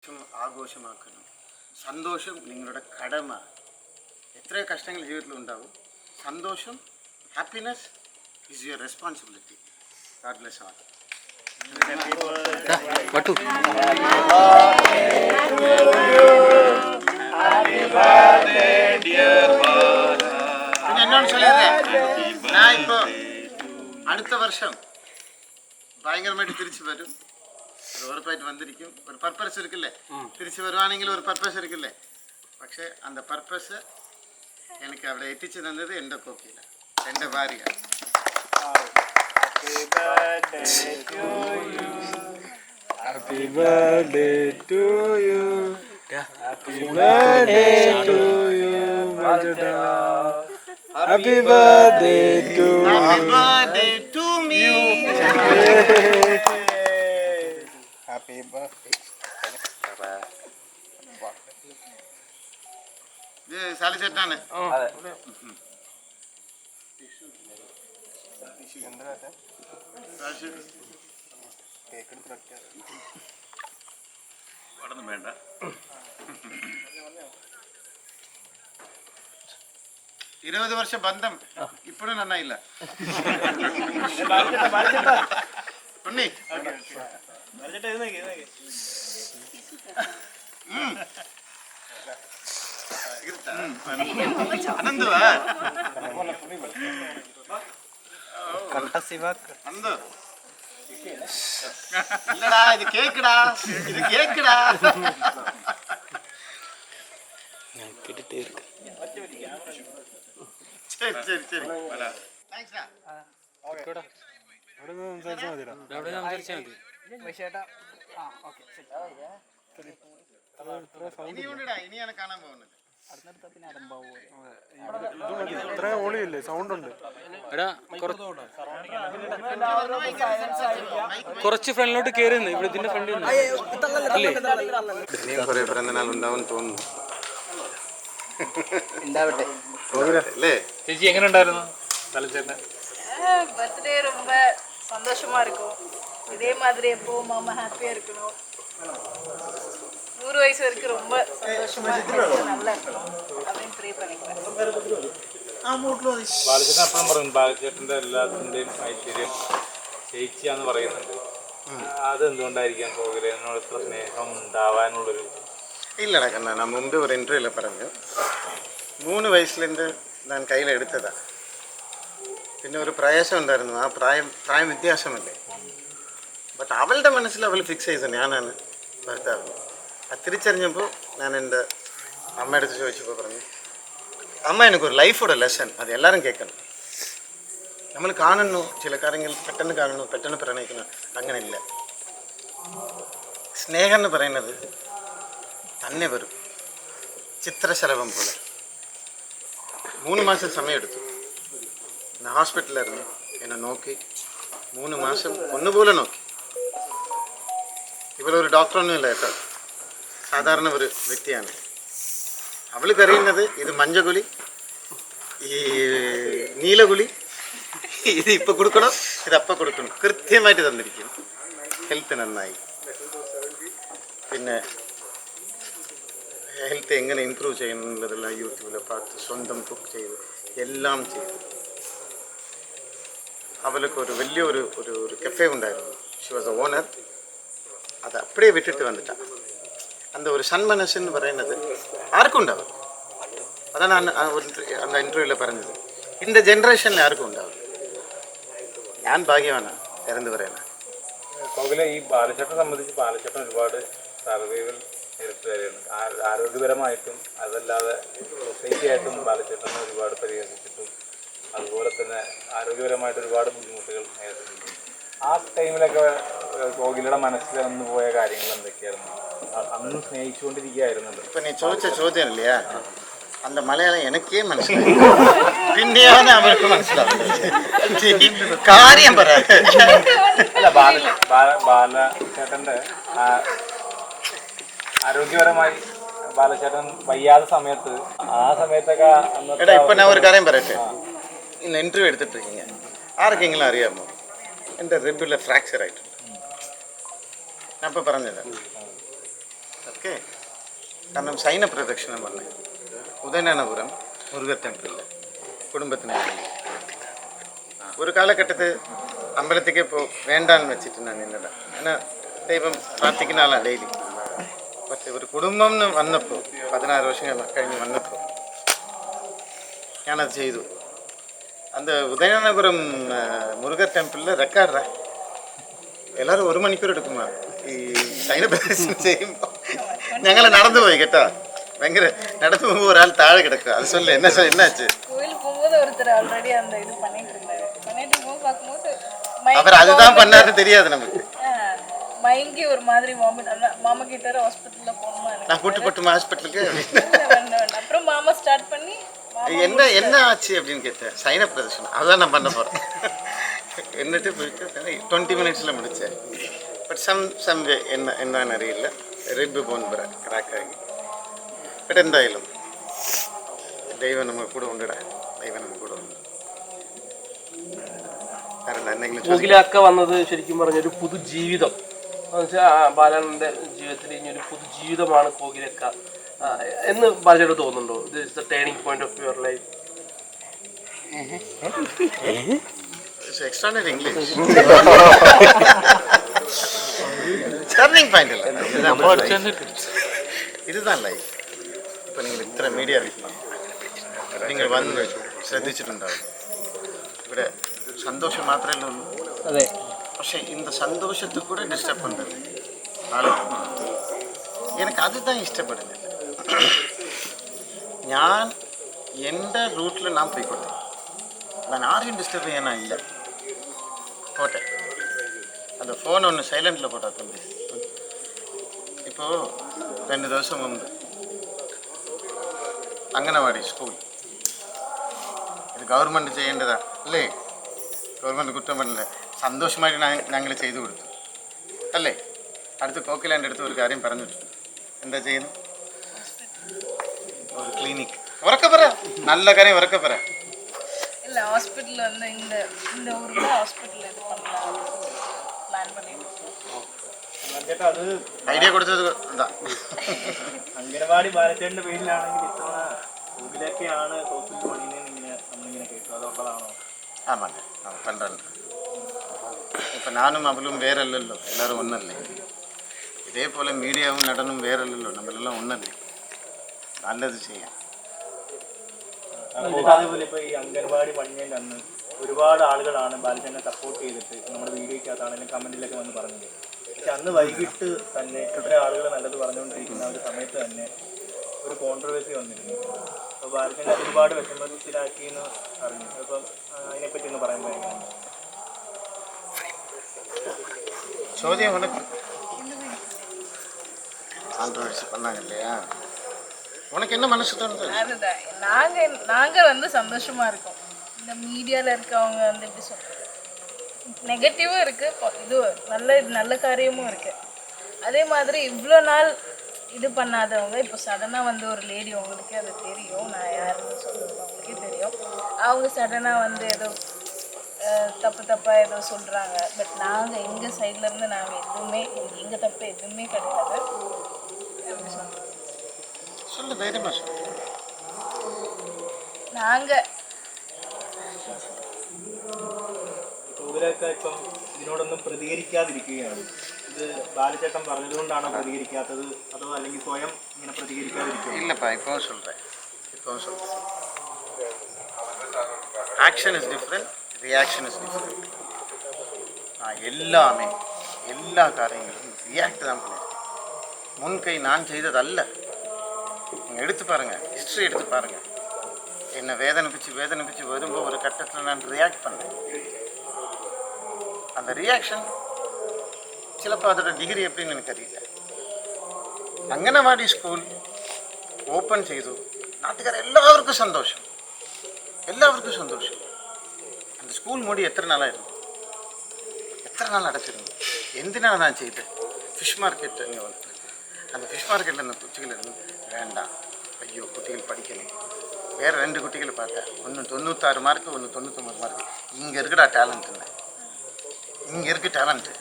ആഘോഷമാക്കണം. സന്തോഷം നിങ്ങളുടെ കടമ. എത്ര കഷ്ടങ്ങൾ ജീവിതത്തിൽ ഉണ്ടാവും, സന്തോഷം, happiness is your responsibility. God bless all. പിന്നെ എന്നോട് சொல்லிடுறே, நான் இப்போ അടുത്ത വർഷം ഭയങ്കരമായിട്ട് തിരിച്ചു വരും. അത് ഉറപ്പായിട്ട് വന്നിരിക്കും. ഒരു പർപ്പസ് ഇരിക്കില്ലേ, തിരിച്ചു വരുവാണെങ്കിൽ ഒരു പർപ്പസ് ഇരിക്കില്ലേ. പക്ഷെ அந்த പർപ്പസ് എനിക്ക് അവിടെ എത്തിച്ചു തന്നത് എൻ്റെ കോക്കിയില, എൻ്റെ ഭാര്യ. Happy birthday to you. Happy birthday to you, Majda. Happy birthday to you. Happy birthday to me. Happy birthday. ഇത് സാലിച്ചേട്ടാണ്. വേണ്ട. ഇരുപത് വർഷം ബന്ധം ഇപ്പോഴും നന്നായില്ല. ഉണ്ണി അനന്തുവാ അനന്തു இல்லடா, இது கேக்குடா, இது கேக்குடா. கேட்டுட்டே இருக்கு. சரி சரி சரி, தேங்க்ஸ்டா. ഓക്കേടാ, അവിടെ നിന്ന് സംസാരിച്ചാൽ മതിടാ. അവിടെ സംസാരിച്ചാൽ മതി. ഇനിയുണ്ടടാ, ഇനിയാണ് കാണാൻ പോകുന്നത്. ഇത്ര ഓളിയില്ലേ, സൗണ്ട് ഉണ്ട്. എടാ കുറച്ച് ഫ്രണ്ടിലോട്ട് കയറി ഇവിടെ ഇതിന്റെ ഫ്രണ്ടിൽ ഇനിയും കുറെ പിറന്നാൾ ഉണ്ടാവും തോന്നുന്നു. അല്ലേ ചേച്ചി, എങ്ങനെ ഉണ്ടായിരുന്നു തലച്ചേട്ടൻ பர்த்டே? ரொம்ப சந்தோஷமா இருக்கும். இதே மாதிரி எப்பவும் மாமா ஹாப்பியா இருக்கணும். 100 வயசு வரைக்கும் ரொம்ப சந்தோஷமா இருக்கணும், நல்லா இருக்கணும் அப்படின்னு ப்ரே பண்ணிக்கிறேன். ബാലചേട്ടൻ അപ്പോഴും പറയുന്നു, ബാലചേട്ടൻ്റെ എല്ലാത്തിൻ്റെയും ഐശ്വര്യം ചേച്ചിയാന്ന് പറയുന്നുണ്ട്. അതെന്തുകൊണ്ടായിരിക്കാം കോകിലനോട് ഇത്ര സ്നേഹം ഉണ്ടാവാനുള്ളൊരു? இல்லடா கண்ணா, நான் முன்பே ஒரு இன்டர்வியூவில் പറഞ്ഞேன், 3 വയസ്സിലെന്ത് ഞാൻ കയ്യിലെടുത്തതാ. പിന്നെ ഒരു പ്രയാസം ഉണ്ടായിരുന്നു, ആ പ്രായം വ്യത്യാസമല്ലേ. ബട്ട് അവളുടെ മനസ്സിൽ അവൾ ഫിക്സ് ചെയ്ത ഞാനാണ് ഭർത്താവ്. അത് തിരിച്ചറിഞ്ഞപ്പോൾ ഞാൻ എൻ്റെ അമ്മയുടെ അടുത്ത് ചോദിച്ചപ്പോൾ പറഞ്ഞു, അമ്മ എനിക്കൊരു ലൈഫോടെ ലെസൺ, അത് എല്ലാവരും കേൾക്കണം. നമ്മൾ കാണുന്നു, ചില കാര്യങ്ങൾ പെട്ടെന്ന് കാണുന്നു, പെട്ടെന്ന് പ്രണയിക്കുന്നു, അങ്ങനെയില്ല. സ്നേഹം എന്ന് പറയുന്നത് തന്നെ വരും, ചിത്രശലഭം പോലെ. 3 മാസം സമയമെടുത്തു. ഞാൻ ഹോസ്പിറ്റലായിരുന്നു, എന്നെ നോക്കി 3 മാസം ഒന്നുപോലെ നോക്കി. ഇവളൊരു ഡോക്ടറൊന്നുമില്ല കേട്ടോ, സാധാരണ ഒരു വ്യക്തിയാണ്. അവൾ കറിയുന്നത് ഇത് മഞ്ഞകുളി, ഈ നീലകുളി, ഇത് ഇപ്പം കൊടുക്കണം, ഇത് അപ്പം കൊടുക്കണം, കൃത്യമായിട്ട് തന്നിരിക്കും. ഹെൽത്ത് നന്നായി. പിന്നെ ഹെൽത്ത് എങ്ങനെ ഇമ്പ്രൂവ് ചെയ്യണം എന്നുള്ളതെല്ലാം യൂട്യൂബിൽ പാത്ത് സ്വന്തം കുക്ക് ചെയ്ത് എല്ലാം ചെയ്തു. അവൾക്ക് ഒരു വലിയൊരു ഒരു കഫേ ഉണ്ടായിരുന്നു, ഷി വാസ് എ ഓണർ. അത് അപ്പടിയേ വിട്ടിട്ട് വന്നിട്ടാണ്. அந்த ஒரு സന്മനസ്സെന്ന് പറയുന്നത് ആർക്കും ഉണ്ടാവും. അതാണ് அந்த ഇൻ്റർവ്യൂവിൽ പറഞ്ഞത്, இந்த ജനറേഷനിൽ ആർക്കും ഉണ്ടാവും. ഞാൻ ഭാഗ്യമാണ് ഇറந்து പറയുന്നത്. കോകില, ഈ ബാലചേട്ടനെ സംബന്ധിച്ച് ബാലചേട്ടൻ ഒരുപാട് സർവൈവൽ നേരിട്ടുകാരാണ്. ആരോഗ്യപരമായിട്ടും അതല്ലാതെ സൊസൈറ്റി ആയിട്ടും ബാലചേട്ടനെ ഒരുപാട് പരിഹസിച്ചിട്ടും അതുപോലെ തന്നെ ആരോഗ്യപരമായിട്ട് ഒരുപാട് ബുദ്ധിമുട്ടുകൾ നേരിട്ടിട്ടുണ്ട്. ആ ടൈമിലൊക്കെ കോകിലയുടെ മനസ്സിൽ വന്നു പോയ കാര്യങ്ങൾ എന്തൊക്കെയായിരുന്നു? അന്ന് സ്നേഹിച്ചുകൊണ്ടിരിക്കുകയായിരുന്നുണ്ട്. ഇപ്പം നീ ചോദിച്ച ചോദ്യം ഇല്ലയാ, அந்த മലയാളം എനിക്കേ മനസ്സിലായി, പിന്നെയാണ് അവർക്ക് മനസ്സിലാവുന്നത്. കാര്യം പറയാം. ബാലചേട്ടൻ്റെ ആരോഗ്യപരമായി ബാലചേട്ടൻ വയ്യാത്ത സമയത്ത്, ആ സമയത്തൊക്കെ എടാ, ഇപ്പം ഞാൻ ഒരു കാര്യം പറയട്ടെ. ഇന്ന് ഇൻ്റർവ്യൂ എടുത്തിട്ടിരിക്കീங்க, ആർക്കെങ്കിലും അറിയാമോ എൻ്റെ റിബിലെ ഫ്രാക്ചർ ആയിട്ടുണ്ട്? ഞാൻ ഇപ്പോൾ പറഞ്ഞത് ഓക്കെ കാരണം സൈന പ്രദക്ഷിണം വന്നേ ഉദയനാനപുരം മുരുക ടെമ്പിളിൽ കുടുംബത്തിന് വേണ്ടി ഒരു കാലഘട്ടത്തിൽ അമ്പലത്തേക്ക് വേണ്ടാന്ന് വെച്ചിട്ട് ഞാൻ നിന്നത് അങ്ങനെ ദൈവം പ്രാർത്ഥിക്കുന്ന ആളാണ് ഡെയിലി. പക്ഷേ ഒരു കുടുംബം വന്നപ്പോൾ 16 വർഷം കഴിഞ്ഞ് വന്നപ്പോൾ ഞാനത് ചെയ്തു. அந்த உதயநாதபுரம் முருகர் டெம்பிளில் ரெக்கார்டா எல்லாரும் 1 மணிக்கூர் எடுக்குமா ഈ സൈന പ്രദക്ഷിണം ചെയ്യുമ്പോൾ ഞങ്ങൾ നടന്നു പോയി കേട്ടോ. ഭയങ്കര നടന്നു പോകുമ്പോൾ ഒരാൾ താഴെ കിടക്കുക. അത് சொல்ல என்னாச்சு கோயில் போகும்போது ஒருத்தர் ஆல்ரெடி அந்த இது பண்ணிட்டு இருந்தாரு. பண்ணிட்டு இருக்கும்போது பார்க்கும்போது அவர் அதுதான் பண்ணாருன்னு தெரியாது நமக்கு. மயங்கி ஒரு மாதிரி வாமிட். மாமா கிட்ட ஹாஸ்பிட்டல்ல போகணுமா நான் கூட்டு ஹாஸ்பிட்டலுக்கு வேண்டாம். அப்புறம் மாமா ஸ்டார்ட் பண்ணி என்ன ஆச்சு அப்படின்னு கேட்டேன். சைன பிரதர்ஷனம் அதுதான் நான் பண்ண போகிறேன். എന്നിട്ട് പോയിട്ട് 20 മിനിറ്റ്സിൽ முடித்தேன். ബട്ട് സം എന്താണെന്ന് അറിയില്ല, റിബ് ബോൺ ക്രാക്കായി. ബട്ട് എന്തായാലും ദൈവം നമ്മൾ കൂടെ ഉണ്ടിടാ. ദൈവം നമ്മൾ കൂടെ ഉണ്ട്. കോകിലക്ക വന്നത് ശരിക്കും പറഞ്ഞൊരു പുതുജീവിതം ബാലന്റെ ജീവിതത്തിൽ ഇനിയൊരു പുതുജീവിതമാണ് കോകിലക്ക എന്ന് ബാലചേട്ടന് തോന്നുന്നുണ്ടോ? This is the turning point of your life. Extraordinary English turning point അല്ല, இதுதான் லைஃப். இப்போ നിങ്ങൾ ഇത്ര മീഡിയ നിങ്ങൾ വന്ന് ശ്രദ്ധിച്ചിട്ടുണ്ടാവും. ഇവിടെ സന്തോഷം മാത്രമേ ഉള്ളൂ. അതെ. പക്ഷേ இந்த சந்தோஷத்தை கூட டிஸ்டர்ப் பண்ணுறது ஆளுக்கு. எனக்கு அதுதான் ഇഷ്ടപ്പെടുന്നില്ല. ഞാൻ എൻ്റെ റൂട്ടിൽ ഞാൻ പോയിക്കോട്ടെ, ഞാൻ ആരെയും ഡിസ്റ്റർബ് ചെയ്യാനില്ല. പോട്ടെ. அந்த ஃபோன் ஒன்று சைலண்டில் போட்டா தம்பி. ഇപ്പോൾ 2 ദിവസം മുമ്പ് അംഗനവാടി സ്കൂൾ ഇത് ഗവൺമെൻറ് ചെയ്യേണ്ടതാ അല്ലേ? ഗവൺമെൻറ് കുറ്റം പറഞ്ഞില്ല. സന്തോഷമായിട്ട് ഞങ്ങൾ ചെയ്തു കൊടുത്തു അല്ലേ? അടുത്ത് കോക്കിലാൻ്റെ അടുത്ത് ഒരു കാര്യം പറഞ്ഞിട്ടുണ്ട്. എന്താ ചെയ്യുന്നു? ஒரு கிளினிக். உறக்க போற நல்ல காரியம் உறக்க போற இல்ல ஹாஸ்பிடல்ல வந்து இந்த ஊர்ல ஹாஸ்பிடல்ல இது பண்ணலாம் பிளான் பண்ணிட்டு അത് ഐഡിയ കൊടുത്തത് എന്താ? അംഗനവാടി ബാലചേട്ടന്റെ പേരിലാണെങ്കിൽ ഇത്തവണ കോകിലൊക്കെയാണ് ഹോസ്പിറ്റൽ പണിയുന്നതെന്ന് നമ്മളിങ്ങനെ കേട്ടു. അതുകൊണ്ടാണോ? ஆமாங்க, நான் பண்ணுறேன். இப்போ நானும் அவளும் வேற இல்லைல்லோ, எல்லாரும் ஒன்றல்லே. இதே போல் மீடியாவும் நடனும் வேற இல்லைல்லோ, നമ്മളെല്ലാം ഒന്നല്ലേ. നല്ലത് ചെയ്യാം. അതേപോലെ ഇപ്പോൾ ഈ അംഗൻവാടി പണിഞ്ഞതിൻ്റെ അന്ന് ഒരുപാട് ആളുകളാണ് ബാലചേട്ടനെ സപ്പോർട്ട് ചെയ്തിട്ട് നമ്മുടെ വീഡിയോയ്ക്കകത്താണെങ്കിലും കമൻറ്റിലൊക്കെ വന്ന് പറഞ്ഞത്. പക്ഷെ അന്ന് വൈകിട്ട് തന്നെ ഇത്ര ആളുകൾ നല്ലത് പറഞ്ഞുകൊണ്ടിരിക്കുന്ന ഒരു സമയത്ത് തന്നെ ഒരു കോൺട്രവേഴ്സി വന്നിരുന്നു. അപ്പോൾ ബാലചേട്ടനെ ഒരുപാട് വിഷമത്തിലാക്കിയെന്ന് അറിഞ്ഞു. അപ്പം അതിനെപ്പറ്റി ഒന്ന് പറയാൻ കഴിയുമോ? ചോദ്യം ഉனக்கு கான்ட்ரவர்சி பண்ணாங்க இல்லையா? உனக்கு என்ன மனசு தோணுது? அதுதான் நாங்க வந்து சந்தோஷமா இருக்கோம். இந்த மீடியால இருக்கவங்க வந்து எப்படி சொல்றது, நெகட்டிவும் இருக்கு, இது நல்ல காரியமும் இருக்கு. அதே மாதிரி இவ்வளோ நாள் இது பண்ணாதவங்க இப்போ சடனாக வந்து ஒரு லேடி, உங்களுக்கே அது தெரியும், நான் யாருன்னு சொல்கிறது உங்களுக்கே தெரியும். அவங்க சடனாக வந்து ஏதோ தப்பாக ஏதோ சொல்கிறாங்க. பட் நாங்கள் எங்கள் சைட்லேருந்து நாங்கள் எதுவுமே எங்கள் தப்பு எதுவுமே கிடையாது. எப்படி சொல்கிறது, சொல்லு தைரியமாக சொல்லு. நாங்கள் ഇവരൊക്കെ ഇപ്പം ഇതിനോടൊന്നും പ്രതികരിക്കാതിരിക്കുകയാണ്. ഇത് ബാലചേട്ടൻ പറഞ്ഞതുകൊണ്ടാണോ പ്രതികരിക്കാത്തത്, അതോ അല്ലെങ്കിൽ സ്വയം ഇങ്ങനെ പ്രതികരിക്കാതിരിക്കുക? இல்லைப்பா, இப்போவும் சொல்கிறேன். Action is different, reaction is different. நான் எல்லா காரியங்களும் ரியாக்ட் தான் பண்ணுவேன். முன்கை நான் செய்ததல்ல. நீங்கள் எடுத்து பாருங்கள், ஹிஸ்ட்ரி எடுத்து பாருங்கள். என்னை வேதனைப்பிச்சு வரும்போது ஒரு கட்டத்தில் நான் ரியாக்ட் பண்ணேன். அந்த ரியாக்ஷன் ചിലപ്പോൾ അതോட ഡിഗ്രി എപ്പോഴും എനിക്കറിയില്ല. അംഗനവാടി സ്കൂൾ ഓപ്പൺ ചെയ്തു. നാട്ടുകാരെല്ലാവർക്കും സന്തോഷം. அந்த ஸ்கூல் மூடி எத்தனை நாளாയിരുന്നു? எத்தனை நாள் அடைச்சிருந்தோம்? എന്തിനാണ് ഞാൻ ചെയ്തത്? ഫിഷ് മാർക്കറ്റ് ഇങ്ങനെ വന്നിട്ട് அந்த ஃபிஷ் மார்க்கெட்டில் இந்த குச்சிகள் இருந்து வேண்டாம், ஐயோ குட்டிகள் படிக்கணும். வேறு 2 குட்டிகளை பார்த்தேன். ஒன்று 96 மார்க்கு, ஒன்று 99 மார்க்கு. இங்கே இருக்குடா டேலண்ட்டுன்னு. இங்கே இருக்குது டேலண்ட்டு.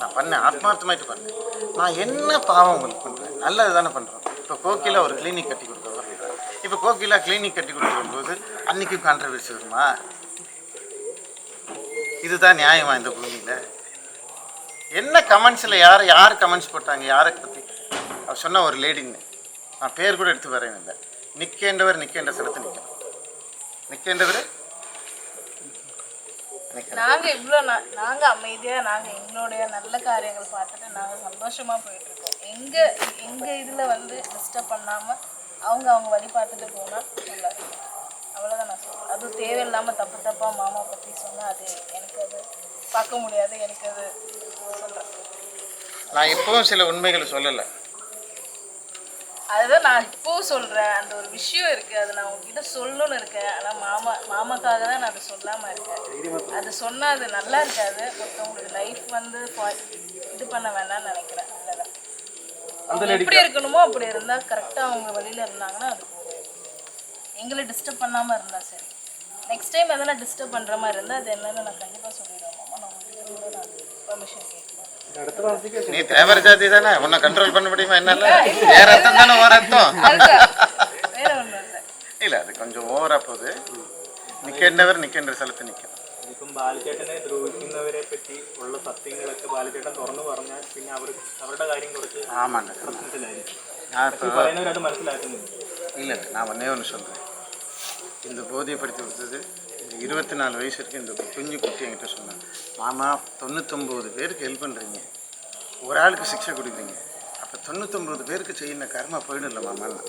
நான் பண்ணேன், ஆத்மார்த்தமாயிட்டு பண்ணேன். நான் என்ன பாவம் உங்களுக்கு பண்ணுறேன்? நல்லது தானே பண்ணுறோம். இப்போ கோகிலா ஒரு கிளினிக் கட்டி கொடுக்க வர்றாங்க. இப்போ கோகிலா கிளினிக் கட்டி கொடுக்கும்போது அன்னைக்கு கான்ட்ரவர்சி வருமா? இதுதான் நியாயமா இந்த பூமியில்? என்ன கமெண்ட்ஸில் யார் கமெண்ட்ஸ் போட்டாங்க? யாரை பற்றி அவர் சொன்ன ஒரு லேடின்னு நான் பேர் கூட எடுத்து வரேன். இல்லை, நிற்கேண்டவர் நிற்கேண்ட சிலத்து நிற்கணும். நிற்கேண்டவர் நாங்கள் இவ்வளோ நாங்கள் அமைதியாக நாங்கள் எங்களுடைய நல்ல காரியங்கள் பார்த்துட்டு நாங்கள் சந்தோஷமாக போயிட்டுருக்கோம். எங்கள் இதில் வந்து டிஸ்டர்ப் பண்ணாமல் அவங்க வழி பார்த்துட்டு போனால் நல்லா இருக்கும். அவ்வளோதான் நான் சொல்லுவேன். அது தேவையில்லாமல் தப்பாக மாமா பற்றி சொன்னால் அது எனக்கு அது பார்க்க முடியாது. எனக்கு அது சொல்கிறேன். நான் இப்போவும் சில உண்மைகளை சொல்லலை. அதுதான் நான் இப்போவும் சொல்கிறேன். அந்த ஒரு விஷயம் இருக்குது, அது நான் உங்ககிட்ட சொல்லணும்னு இருக்கேன். ஆனால் மாமாக்காக தான் நான் அதை சொல்லாமல் இருக்கேன். அது சொன்னால் அது நல்லா இருக்காது. மற்றவங்களுக்கு லைஃப் வந்து இது பண்ண வேண்டாம்னு நினைக்கிறேன். அவ்வளோதான். அவங்க எப்படி இருக்கணுமோ அப்படி இருந்தால் கரெக்டாக அவங்க வழியில் இருந்தாங்கன்னா அது போதும். எங்களை டிஸ்டர்ப் பண்ணாமல் இருந்தால் சரி. நெக்ஸ்ட் டைம் எதனா டிஸ்டர்ப் பண்ணுற மாதிரி இருந்தால் அது என்னன்னு நான் கண்டிப்பாக சொல்லிடுவேன். மாமா நான் உங்கள்கிட்ட கூட நான் பெர்மிஷன் கேட்குறேன். நீ தேவர ஜாதி தானே, உன்னை கண்ட்ரோல் பண்ண முடியுமா? என்னால வேற அர்த்தம் தானே, ஓர அர்த்தம் வேற ஒன்றும் இல்லை. இல்லை, அது கொஞ்சம் ஓவரா போகுது. നിൽക്കേണ്ടവർ നിൽക്കേണ്ട സ്ഥലത്ത് നിൽക്കണം. ഇപ്പം ബാലചേട്ടനെ ദ്രോഹിക്കുന്നവരെ പറ്റി ഉള്ള സത്യങ്ങളൊക്കെ ബാലചേട്ടൻ തുറന്നു പറഞ്ഞാൽ പിന്നെ അവരുടെ കാര്യം കുറച്ച് ஆமாண்ணா, പ്രശ്നത്തിലായിരിക്കും. நான் இப்போ പറയുന്നവരത് മനസ്സിലാക്കുന്നില്ല. இல்லை, நான் ஒன்றே ஒன்று சொல்கிறேன். இந்த போதைப்படுத்தி கொடுத்தது 24 வயசு இருக்கு. இந்த குஞ்சு குட்டி என்கிட்ட சொன்னான், மாமா 99 பேருக்கு ஹெல்ப் பண்ணுறீங்க, ஒரு ஆளுக்கு சிக்ஷை கொடுக்குறீங்க, அப்போ 99 பேருக்கு செய்யணும் கர்மா போயிடும் மாமான்னு.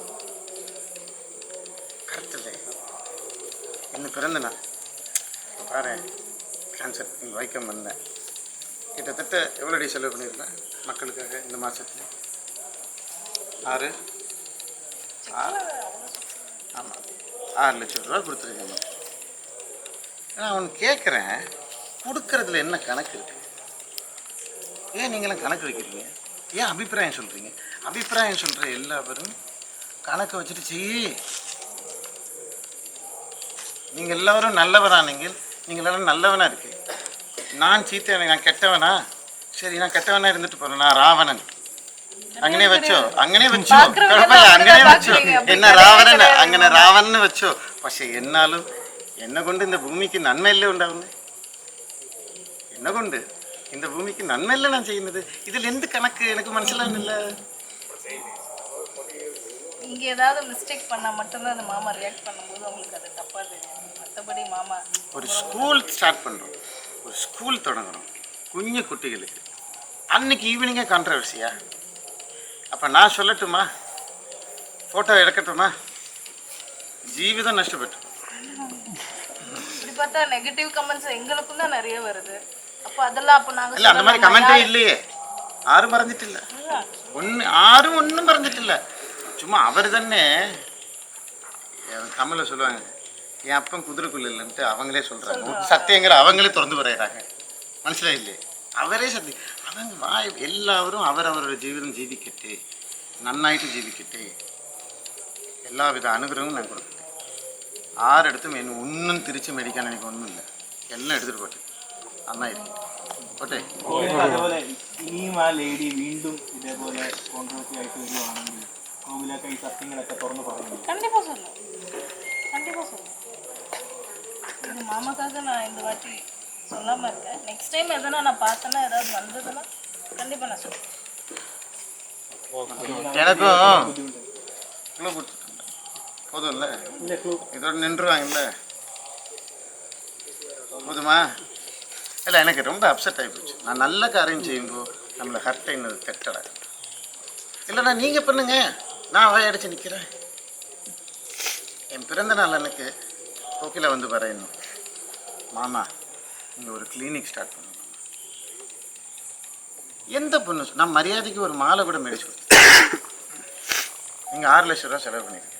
கரெக்ட் இல்லை? இன்னும் பிறந்தனா பாரு, கேன்சர் இங்கே வைக்கம் வந்தேன். கிட்டத்தட்ட எவ்வளோ செலவு பண்ணியிருப்பேன் மக்களுக்காக இந்த மாதத்தில்? 6 லட்சம் ரூபா கொடுத்துருக்கேன். நான் அவனுக்கு கேட்குறேன், கொடுக்கறதுல என்ன கணக்கு இருக்கு? ஏன் நீங்களாம் கணக்கு வைக்கிறீங்க? ஏன் அபிப்பிராயம் சொல்கிறீங்க? அபிப்பிராயம் சொல்கிற எல்லாரும் கணக்கை வச்சுட்டு செய்யி. நீங்கள் எல்லாரும் நல்லவரானீங்கள், நீங்கள் எல்லாரும் நல்லவனாக இருக்கு. நான் சீத்தேன், நான் கெட்டவனா? சரி, நான் கெட்டவனா இருந்துட்டு போகிறேன். நான் ராவணன். അങ്ങനെ വെച്ചോ, അങ്ങനെ വെച്ചോ, കുഴപ്പമില്ല, അങ്ങനെ വെച്ചോ. എന്നെ രാവണൻ, അങ്ങനെ രാവണന് വെച്ചോ. പക്ഷെ എന്നാലും എന്നെ കൊണ്ട് இந்த ഭൂമിക്ക് നന്മയല്ലേ ഉണ്ടാവുന്നത്? എന്നെ കൊണ്ട് இந்த ഭൂമിക്ക് നന്മയല്ലേ ഞാൻ ചെയ്യുന്നത്? ഇതിൽ എന്ത് കണക്ക് എനിക്ക് മനസ്സിലാവുന്നില്ല. இங்கே ஏதாவது மிஸ்டேக் பண்ணால் மட்டும்தான் அந்த மாமா ரியாக்ட் பண்ணும்போது அவங்களுக்கு அது தப்பாக தெரியும். மற்றபடி மாமா ஒரு ஸ்கூல் ஸ்டார்ட் பண்ணுறோம், ஒரு ஸ்கூல் தொடங்குறோம் குஞ்சு குட்டிகளுக்கு. அன்னைக்கு ஈவினிங்கே கான்ட்ரவர்சியா? அப்போ நான் சொல்லட்டுமா? ஃபோட்டோ எடுக்கட்டுமா? ஜீவிதம் நஷ்டப்பட்டு. இப்படி பார்த்தா நெகட்டிவ் கமெண்ட்ஸ் எங்களுக்கும் தான் நிறைய வருது. அப்போ அதெல்லாம் அப்போ நாங்கள் இல்லை, அந்த மாதிரி கமெண்டே இல்லையே. ஆரும் மறந்துட்டில்ல, ஆரும் ஒன்றும் மறந்துட்டில்ல. சும்மா அவர் தானே தமிழில் சொல்லுவாங்க, என் அப்பன் குதிரைக்குள்ள இல்லைன்ட்டு அவங்களே சொல்கிறாங்க. சத்தியங்கிற அவங்களே திறந்து வரைகிறாங்க. மனசில் இல்லையே, அவரே சத்தியம். அவங்க வாய் எல்லாரும் அவரவரோட ஜீவிதம் ஜீவிக்கட்டே, நன்னாயிட்டு ஜீவிக்கட்டே, எல்லா வித அனுகிரகமும் நான் கொடுக்கட்டேன். 6 എടുത്തും എന്നെ ഒന്നും തിരിച്ച് മേടിക്കാൻ എനിക്കൊന്നുമില്ല. എല്ലാം എടുത്തിട്ട് പോട്ടെ, നന്നായിരിക്കും പോട്ടെ. അതേപോലെ ഇനിയും ആ ലേഡി വീണ്ടും ഇതേപോലെ കോൺട്രവേഴ്സി ആയിട്ട് വരുവാണെങ്കിൽ കോവിലൊക്കെ ഈ സത്യങ്ങളൊക്കെ തുറന്നു പറയുന്നു. கண்டிப்பாக சொல்லுவேன், கண்டிப்பாக சொல்லுவேன். இது மாமாக்காக நான் இந்த வாட்டி சொல்லாமல் இருக்கேன். நெக்ஸ்ட் டைம் எதனா நான் பார்த்தேன்னா ஏதாவது வந்ததுன்னா கண்டிப்பாக நான் சொல்லுவேன். எனக்கும் கிலோ கொடுத்துட்டேன், போதும்ல? இதோட நின்றுவாங்கல்ல, போதுமா? இல்லை, எனக்கு ரொம்ப அப்செட் ஆகி போச்சு. நான் நல்ல காரியம் செய்யும்போது நம்மளை ஹர்ட் ஆகினது தெட்டடா. இல்லைண்ணா நீங்கள் பண்ணுங்க, நான் வாயடிச்சு நிற்கிறேன். என் பிறந்த நாள் அன்னைக்கு கோகிலா வந்து வரையணும், மாமா இங்கே ஒரு கிளினிக் ஸ்டார்ட் பண்ணணும். எந்த பொண்ணு நான் மரியாதைக்கு ஒரு மாலை கூட மேடிச்சு கொடுத்தேன். நீங்கள் 6 லட்சம் ரூபா செலவு பண்ணிருக்கீங்க.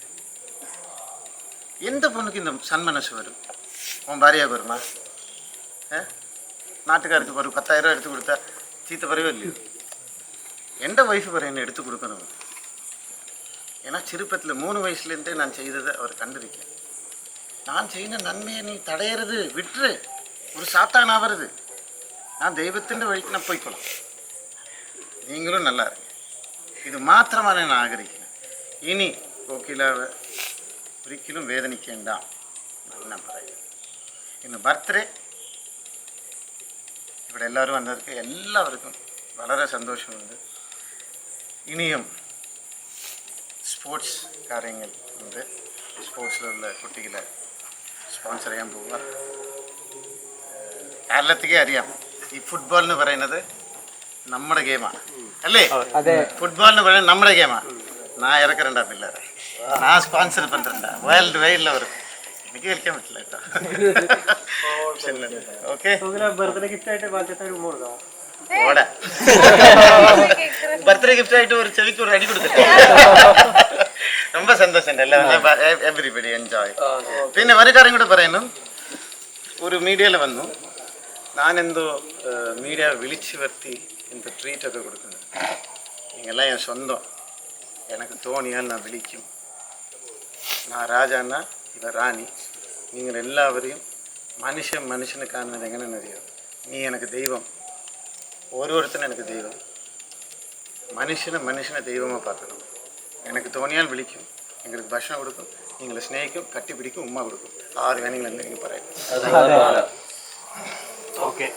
எந்த பொண்ணுக்கு இந்த சன்மனசு வரும்? உன் பாரியாவுக்கு வருமா? நாட்டுக்காருக்கு ஒரு 10,000 ரூபா எடுத்து கொடுத்தா சீத்த பறவே இல்லையோ? எந்த ஒய்ஃபு வர என்ன எடுத்து கொடுக்கணும்? ஏன்னா சிறுப்பத்தில் 3 வயசுலேருந்தே நான் செய்ததை அவர் கண்டிருக்கேன். நான் செய்த நன்மையை நீ தடையிறது விட்டுரு, ஒரு சாத்தான் ஆகிறது. நான் தெய்வத்தின் வழிக்கு நான் போய்க்கலாம். நீங்களும் நல்லா இருங்க. ഇത് മാത്രമാണ് ഞാൻ ആഗ്രഹിക്കുന്നത്. ഇനി കോക്കിലാവ് ഒരിക്കലും വേദനിക്കേണ്ട എന്നാണ് ഞാൻ പറയുന്നത്. ഇന്ന് ബർത്ത്ഡേ ഇവിടെ എല്ലാവരും വന്നവർക്ക് എല്ലാവർക്കും വളരെ സന്തോഷമുണ്ട്. ഇനിയും സ്പോർട്സ് കാര്യങ്ങൾ ഉണ്ട്. സ്പോർട്സിലുള്ള കുട്ടികളെ സ്പോൺസർ ചെയ്യാൻ പോവുക. കേരളത്തിലേ അറിയാം ഈ ഫുട്ബോൾ എന്ന് പറയുന്നത് നമ്മുടെ ഗെയിമാണ് അല്ലേ? ഫുട്ബോൾ എന്ന് പറയുന്നത് നമ്മുടെ ഗെയിമാണ്. ഞാൻ ഇറക്കറണ്ട പിള്ളേരെ, ഞാൻ സ്പോൺസർ പண்றேன்டா വേൾഡ് വൈഡിൽ വരും. എനിക്ക് കളിക്കാൻ പറ്റില്ല കേട്ടോ. ഓക്കെ, ബർത്ത്ഡേ ഗിഫ്റ്റ് ആയിട്ട് ബാധ്യത ഒരു ഉമ്മ കൊടുക്കാം. ഓടാ ബർത്ത്ഡേ ഗിഫ്റ്റ് ആയിട്ട് ഒരു ചെവിക്ക് ഒരു അടി കൊടുത്തിട്ട് ரொம்ப സന്തോഷം എവരിബഡി എൻജോയ്. പിന്നെ ഒരു കാര്യം കൂടെ പറയുന്നു. ഒരു മീഡിയയിൽ വന്നു, ഞാനെന്തോ മീഡിയ വിളിച്ചു വരുത്തി എന്തോ ട്രീറ്റൊക്കെ കൊടുക്കുന്നു. നിങ്ങളെല്ലാം ഞാൻ സ്വന്തം, എനിക്ക് തോന്നിയാൽ ഞാൻ വിളിക്കും. ഞാൻ രാജാന്ന ഇവ റാണി. നിങ്ങളെല്ലാവരെയും മനുഷ്യനെ കാണുന്നത് എങ്ങനെയെന്ന് അറിയാം. നീ എനിക്ക് ദൈവം, ഓരോരുത്തരും എനിക്ക് ദൈവം. മനുഷ്യനെ ദൈവമായി பார்க்கணும். எனக்கு തോന്നിയാൽ വിളിക്കും, നിങ്ങൾക്ക് ഭക്ഷണം കൊടുക്കും, നിങ്ങളെ സ്നേഹിക്കും, കട്ടിപ്പിടിക്കും, ഉമ്മ കൊടുക്കും. ആര് വേണമെങ്കിലും എന്തെങ്കിലും പറയാം. ഓക്കെ.